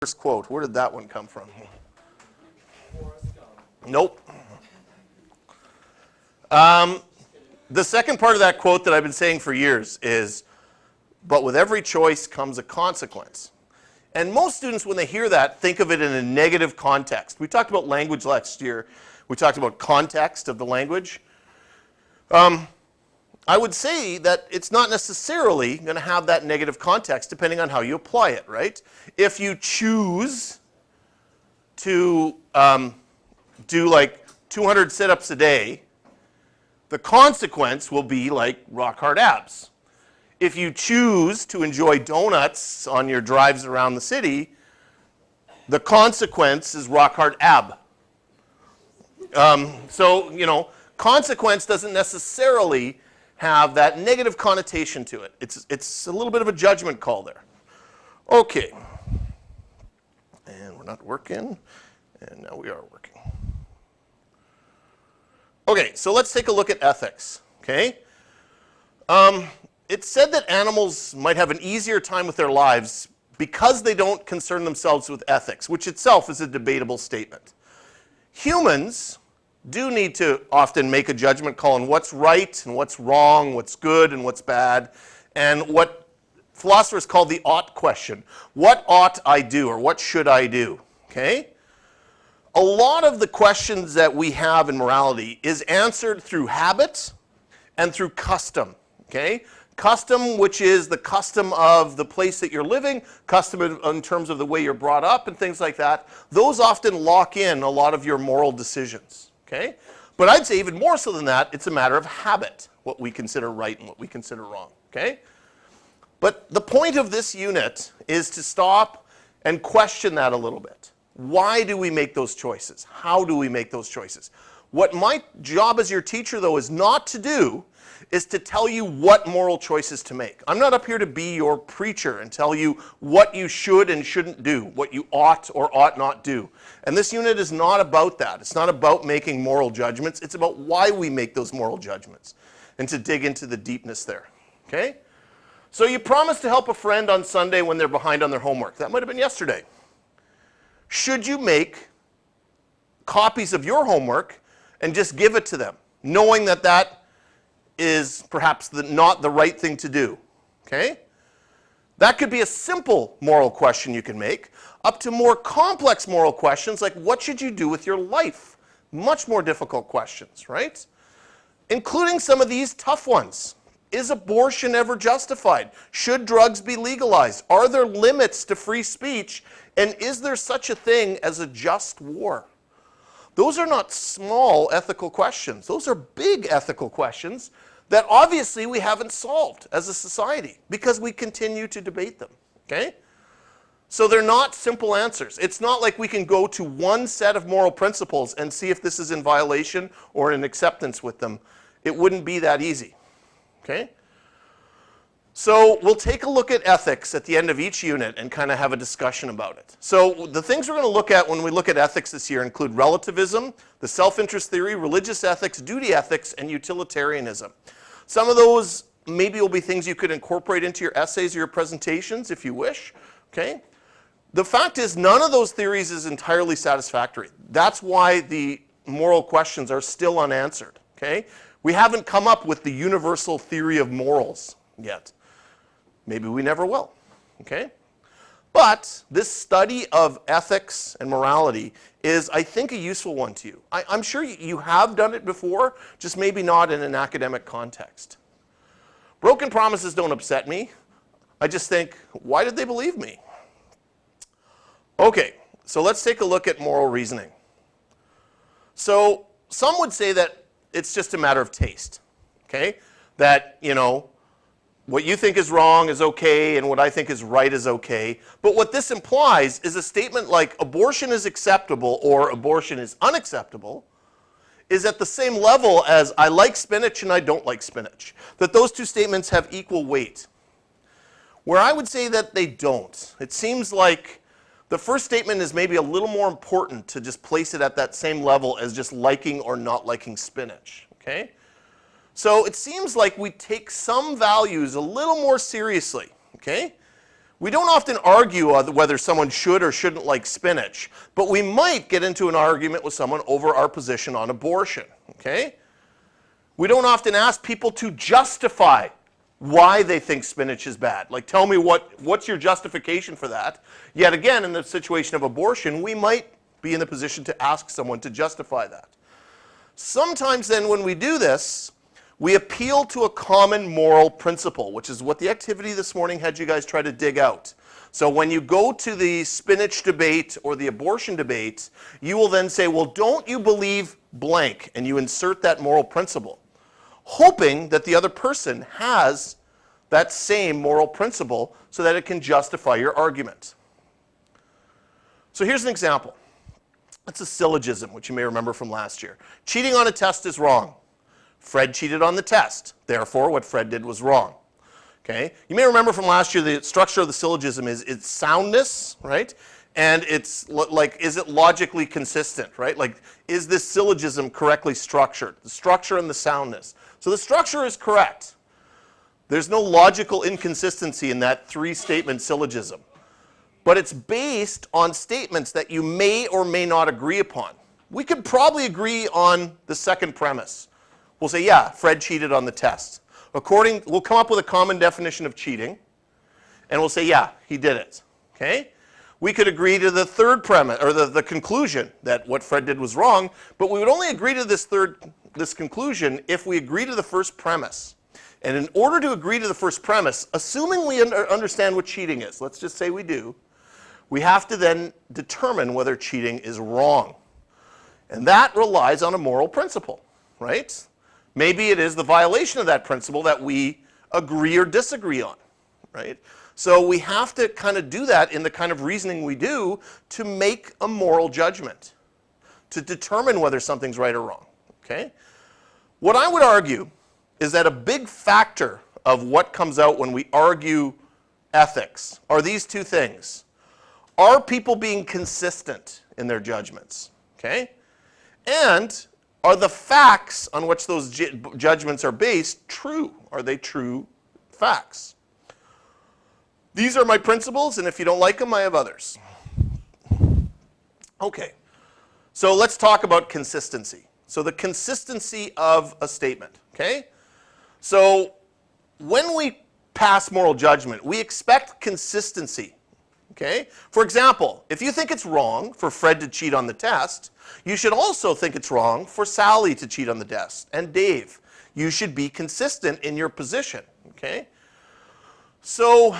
First quote. Where did that one come from? Nope. The second part of that quote that I've been saying for years is, but with every choice comes a consequence. And most students, when they hear that, think of it in a negative context. We talked about language last year. We talked about context of the language. I would say that it's not necessarily going to have that negative context depending on how you apply it, right? If you choose to do like 200 sit-ups a day, the consequence will be like rock hard abs. If you choose to enjoy donuts on your drives around the city, the consequence is rock hard ab. So, you know, consequence doesn't necessarily have that negative connotation to it. It's a little bit of a judgment call there. Okay. And we're not working, and now we are working. Okay, so let's take a look at ethics, okay? It's said that animals might have an easier time with their lives because they don't concern themselves with ethics, which itself is a debatable statement. Humans do need to often make a judgment call on what's right and what's wrong, what's good and what's bad, and what philosophers call the ought question. What ought I do, or what should I do, okay? A lot of the questions that we have in morality is answered through habit and through custom, okay? Custom, which is the custom of the place that you're living, custom in terms of the way you're brought up and things like that. Those often lock in a lot of your moral decisions. Okay? But I'd say even more so than that, it's a matter of habit, what we consider right and what we consider wrong. Okay? But the point of this unit is to stop and question that a little bit. Why do we make those choices? How do we make those choices? What my job as your teacher, though, is not to do is to tell you what moral choices to make. I'm not up here to be your preacher and tell you what you should and shouldn't do, what you ought or ought not do. And this unit is not about that. It's not about making moral judgments. It's about why we make those moral judgments and to dig into the deepness there. Okay? So you promised to help a friend on Sunday when they're behind on their homework. That might have been yesterday. Should you make copies of your homework and just give it to them, knowing that that is perhaps not the right thing to do, okay? That could be a simple moral question you can make, up to more complex moral questions like what should you do with your life? Much more difficult questions, right? Including some of these tough ones. Is abortion ever justified? Should drugs be legalized? Are there limits to free speech? And is there such a thing as a just war? Those are not small ethical questions. Those are big ethical questions that obviously we haven't solved as a society because we continue to debate them, okay? So they're not simple answers. It's not like we can go to one set of moral principles and see if this is in violation or in acceptance with them. It wouldn't be that easy, okay? So we'll take a look at ethics at the end of each unit and kind of have a discussion about it. So the things we're going to look at when we look at ethics this year include relativism, the self-interest theory, religious ethics, duty ethics, and utilitarianism. Some of those maybe will be things you could incorporate into your essays or your presentations if you wish, okay? The fact is none of those theories is entirely satisfactory. That's why the moral questions are still unanswered, okay? We haven't come up with the universal theory of morals yet. Maybe we never will, okay? But this study of ethics and morality is, I think, a useful one to you. I'm sure you have done it before, just maybe not in an academic context. Broken promises don't upset me. I just think, why did they believe me? Okay, so let's take a look at moral reasoning. So some would say that it's just a matter of taste, okay? That, you know, what you think is wrong is okay, and what I think is right is okay. But what this implies is a statement like abortion is acceptable or abortion is unacceptable is at the same level as I like spinach and I don't like spinach. That those two statements have equal weight. Where I would say that they don't. It seems like the first statement is maybe a little more important to just place it at that same level as just liking or not liking spinach, okay? So it seems like we take some values a little more seriously, okay? We don't often argue whether someone should or shouldn't like spinach, but we might get into an argument with someone over our position on abortion, okay? We don't often ask people to justify why they think spinach is bad. Like, tell me what's your justification for that? Yet again, in the situation of abortion, we might be in the position to ask someone to justify that. Sometimes then when we do this, we appeal to a common moral principle, which is what the activity this morning had you guys try to dig out. So when you go to the spinach debate or the abortion debate, you will then say, well, don't you believe blank? And you insert that moral principle, hoping that the other person has that same moral principle so that it can justify your argument. So here's an example. It's a syllogism, which you may remember from last year. Cheating on a test is wrong. Fred cheated on the test. Therefore, what Fred did was wrong. Okay? You may remember from last year the structure of the syllogism is its soundness, right? And it's like, is it logically consistent, right? Like, is this syllogism correctly structured? The structure and the soundness. So the structure is correct. There's no logical inconsistency in that three-statement syllogism. But it's based on statements that you may or may not agree upon. We could probably agree on the second premise. We'll say, yeah, Fred cheated on the test. We'll come up with a common definition of cheating, and we'll say, yeah, he did it, okay? We could agree to the third premise, or the conclusion that what Fred did was wrong, but we would only agree to this conclusion if we agree to the first premise. And in order to agree to the first premise, assuming we understand what cheating is, let's just say we do, we have to then determine whether cheating is wrong. And that relies on a moral principle, right? Maybe it is the violation of that principle that we agree or disagree on, right? So we have to kind of do that in the kind of reasoning we do to make a moral judgment, to determine whether something's right or wrong, okay? What I would argue is that a big factor of what comes out when we argue ethics are these two things. Are people being consistent in their judgments, okay? And are the facts on which those judgments are based true? Are they true facts? These are my principles, and if you don't like them, I have others. Okay, so let's talk about consistency. So the consistency of a statement, okay? So when we pass moral judgment, we expect consistency, okay? For example, if you think it's wrong for Fred to cheat on the test, you should also think it's wrong for Sally to cheat on the test, and Dave. You should be consistent in your position, okay? So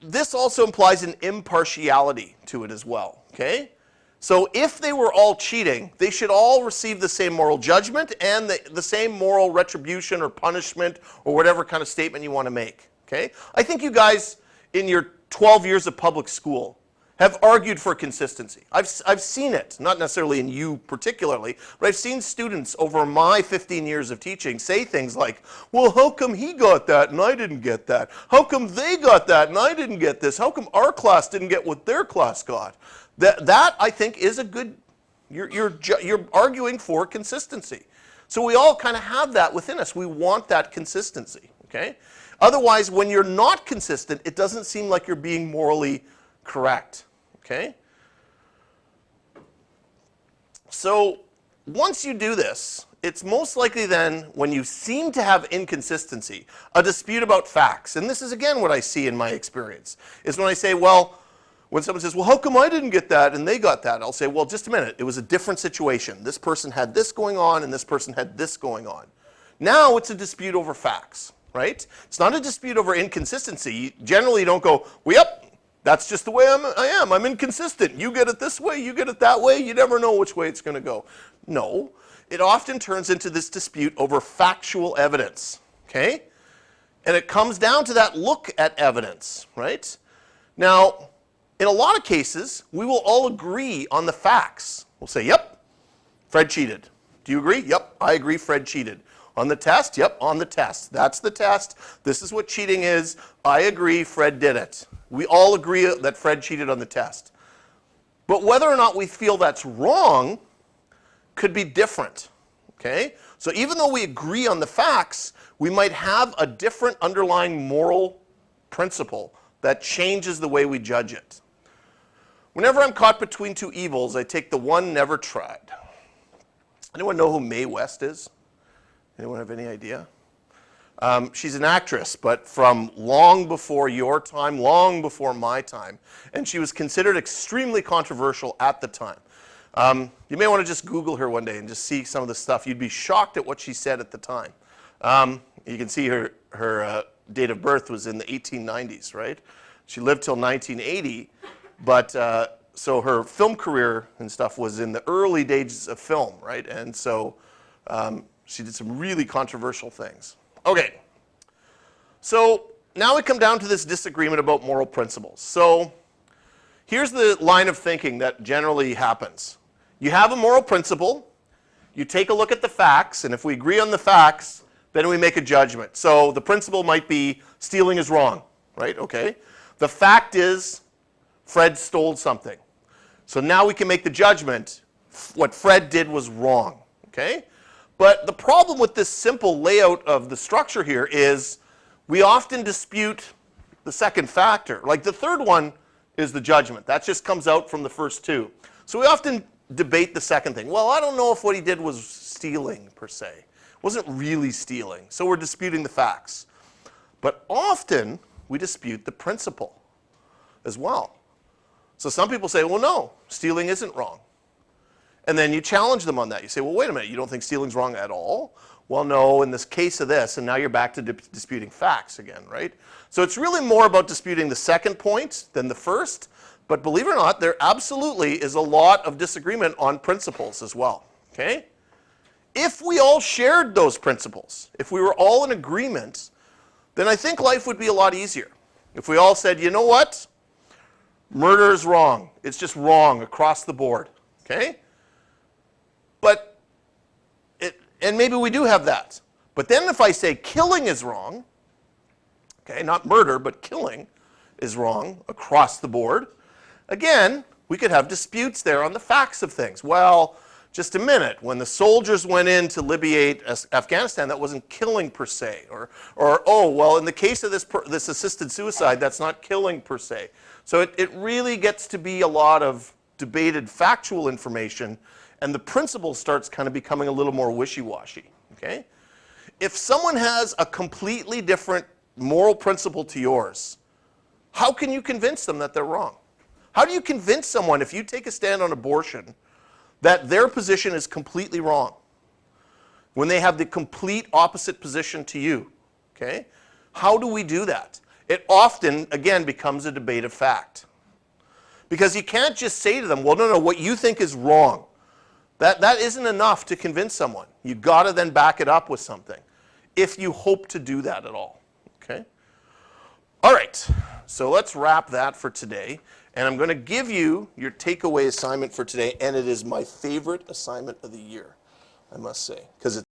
this also implies an impartiality to it as well, okay? So if they were all cheating, they should all receive the same moral judgment and the same moral retribution or punishment or whatever kind of statement you want to make, okay? I think you guys, in your 12 years of public school, have argued for consistency. I've seen it, not necessarily in you particularly, but I've seen students over my 15 years of teaching say things like, well, how come he got that and I didn't get that? How come they got that and I didn't get this? How come our class didn't get what their class got? That I think is a good, you're arguing for consistency. So we all kind of have that within us. We want that consistency, okay? Otherwise, when you're not consistent, it doesn't seem like you're being morally correct, okay? So once you do this, it's most likely then, when you seem to have inconsistency, a dispute about facts. And this is, again, what I see in my experience, is when I say, well, when someone says, well, how come I didn't get that and they got that? I'll say, well, just a minute. It was a different situation. This person had this going on and this person had this going on. Now it's a dispute over facts, right? It's not a dispute over inconsistency. Generally, you don't go, well, yep, that's just the way I am. I'm inconsistent. You get it this way, you get it that way. You never know which way it's going to go. No. It often turns into this dispute over factual evidence, okay? And it comes down to that look at evidence, right? Now, in a lot of cases, we will all agree on the facts. We'll say, yep, Fred cheated. Do you agree? Yep, I agree Fred cheated. On the test? Yep, on the test. That's the test. This is what cheating is. I agree Fred did it. We all agree that Fred cheated on the test. But whether or not we feel that's wrong could be different, okay? So even though we agree on the facts, we might have a different underlying moral principle that changes the way we judge it. Whenever I'm caught between two evils, I take the one never tried. Anyone know who Mae West is? Anyone have any idea? She's an actress, but from long before your time, long before my time, and she was considered extremely controversial at the time. You may want to just Google her one day and just see some of the stuff. You'd be shocked at what she said at the time. You can see her date of birth was in the 1890s, right? She lived till 1980, but so her film career and stuff was in the early days of film, right? And so she did some really controversial things. Okay, so now we come down to this disagreement about moral principles. So here's the line of thinking that generally happens. You have a moral principle, you take a look at the facts, and if we agree on the facts, then we make a judgment. So the principle might be stealing is wrong, right? Okay. The fact is Fred stole something. So now we can make the judgment, what Fred did was wrong, okay? But the problem with this simple layout of the structure here is we often dispute the second factor. Like the third one is the judgment. That just comes out from the first two. So we often debate the second thing. Well, I don't know if what he did was stealing per se. It wasn't really stealing. So we're disputing the facts. But often we dispute the principle as well. So some people say, well, no, stealing isn't wrong. And then you challenge them on that. You say, well, wait a minute, you don't think stealing's wrong at all? Well, no, in this case of this, and now you're back to disputing facts again, right? So it's really more about disputing the second point than the first, but believe it or not, there absolutely is a lot of disagreement on principles as well, okay? If we all shared those principles, if we were all in agreement, then I think life would be a lot easier. If we all said, you know what? Murder is wrong. It's just wrong across the board, okay? But, and maybe we do have that. But then if I say killing is wrong, okay, not murder, but killing is wrong across the board, again, we could have disputes there on the facts of things. Well, just a minute, when the soldiers went in to liberate Afghanistan, that wasn't killing per se. Or oh, well, in the case of this assisted suicide, that's not killing per se. So it really gets to be a lot of debated factual information, and the principle starts kind of becoming a little more wishy-washy, okay? If someone has a completely different moral principle to yours, how can you convince them that they're wrong? How do you convince someone, if you take a stand on abortion, that their position is completely wrong when they have the complete opposite position to you, okay? How do we do that? It often, again, becomes a debate of fact. Because you can't just say to them, well, no, what you think is wrong. That isn't enough to convince someone. You've got to then back it up with something, if you hope to do that at all, okay? All right, so let's wrap that for today. And I'm going to give you your takeaway assignment for today, and it is my favorite assignment of the year, I must say, because it's